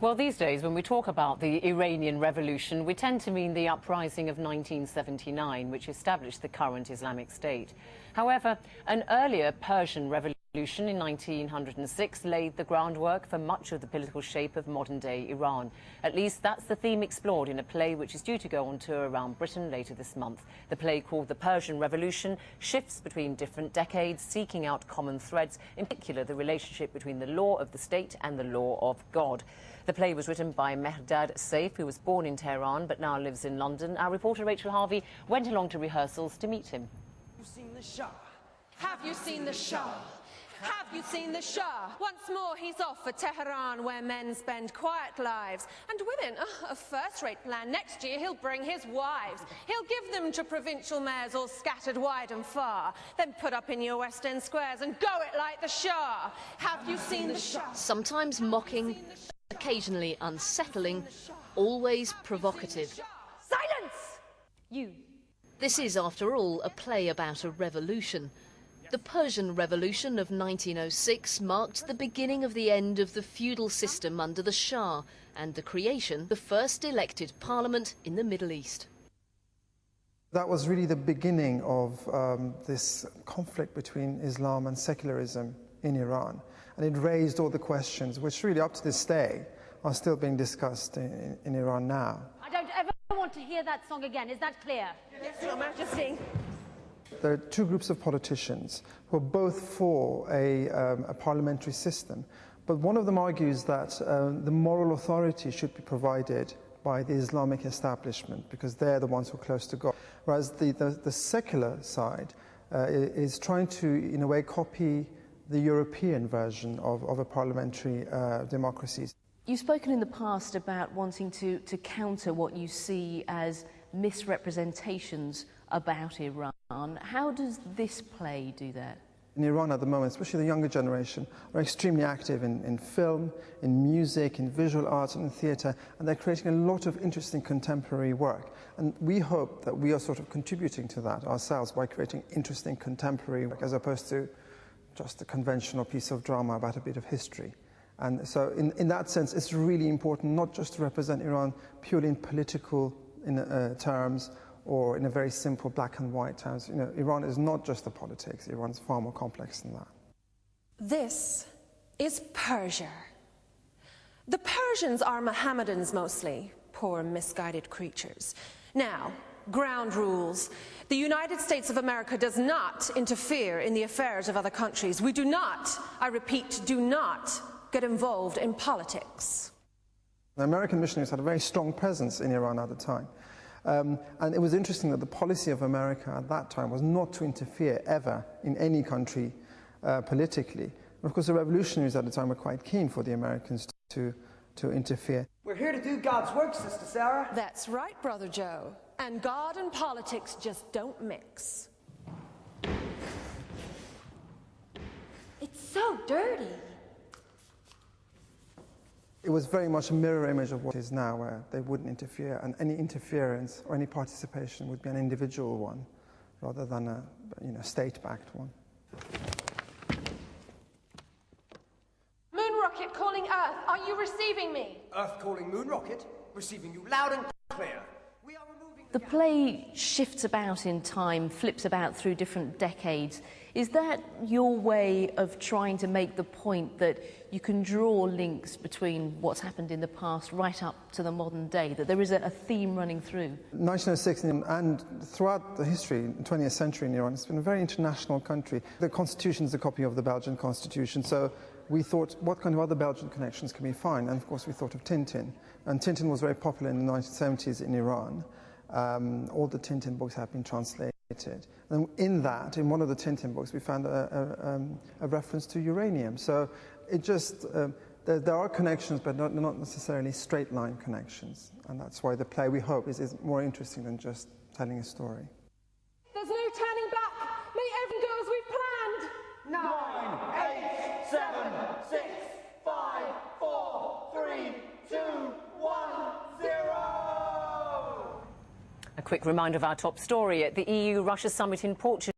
Well, these days, when we talk about the Iranian Revolution, we tend to mean the uprising of 1979, which established the current Islamic State. However, an earlier Persian revolution in 1906 laid the groundwork for much of the political shape of modern-day Iran. At least that's the theme explored in a play which is due to go on tour around Britain later this month. The play, called The Persian Revolution, shifts between different decades, seeking out common threads, in particular the relationship between the law of the state and the law of God. The play was written by Mehrdad Seyf, who was born in Tehran but now lives in London. Our reporter Rachel Harvey went along to rehearsals to meet him. Have you seen the Shah? Have you seen the Shah? Have you seen the Shah? Once more he's off for Tehran, where men spend quiet lives. And women, a first-rate plan. Next year he'll bring his wives. He'll give them to provincial mayors all scattered wide and far. Then put up in your West End squares and go it like the Shah. Have you seen the Shah? Sometimes mocking, occasionally unsettling, always provocative. Silence! You. This is, after all, a play about a revolution. The Persian Revolution of 1906 marked the beginning of the end of the feudal system under the Shah and the creation of the first elected parliament in the Middle East. That was really the beginning of this conflict between Islam and secularism in Iran. And it raised all the questions which really up to this day are still being discussed in Iran now. I don't ever want to hear that song again, is that clear? Yes, Your Majesty. There are two groups of politicians who are both for a parliamentary system, but one of them argues that the moral authority should be provided by the Islamic establishment because they're the ones who are close to God, whereas the secular side is trying to, in a way, copy the European version of a parliamentary democracy. You've spoken in the past about wanting to counter what you see as misrepresentations about Iran. How does this play do that? In Iran at the moment, especially the younger generation, are extremely active in film, in music, in visual arts and in theatre, and they're creating a lot of interesting contemporary work. And we hope that we are sort of contributing to that ourselves by creating interesting contemporary work as opposed to just a conventional piece of drama about a bit of history. And so in that sense, it's really important not just to represent Iran purely in political terms or in a very simple black and white terms. You know, Iran is not just the politics. Iran's far more complex than that. This is Persia. The Persians are Mohammedans mostly, poor misguided creatures. Now, ground rules. The United States of America does not interfere in the affairs of other countries. We do not, I repeat, do not get involved in politics. The American missionaries had a very strong presence in Iran at the time. And it was interesting that the policy of America at that time was not to interfere ever in any country politically. And of course, the revolutionaries at the time were quite keen for the Americans to interfere. We're here to do God's work, Sister Sarah. That's right, Brother Joe. And God and politics just don't mix. It's so dirty. It was very much a mirror image of what is now, where they wouldn't interfere, and any interference or any participation would be an individual one, rather than a state-backed one. Moon rocket calling Earth. Are you receiving me? Earth calling moon rocket, receiving you loud and clear. We are removing The play shifts about in time, flips about through different decades. Is that your way of trying to make the point that you can draw links between what's happened in the past right up to the modern day, that there is a theme running through? 1906 and throughout the history, 20th century in Iran, it's been a very international country. The constitution is a copy of the Belgian constitution, so we thought, what kind of other Belgian connections can we find? And of course we thought of Tintin. And Tintin was very popular in the 1970s in Iran. All the Tintin books have been translated. And in one of the Tintin books, we found a reference to uranium. So it just, there are connections, but not necessarily straight line connections. And that's why the play, we hope, is more interesting than just telling a story. There's no turning back. May everything go as we've planned. 9, 8, 7, 6, 5, 4, 3, 2, 1, 0. A quick reminder of our top story. At the EU-Russia summit in Portugal,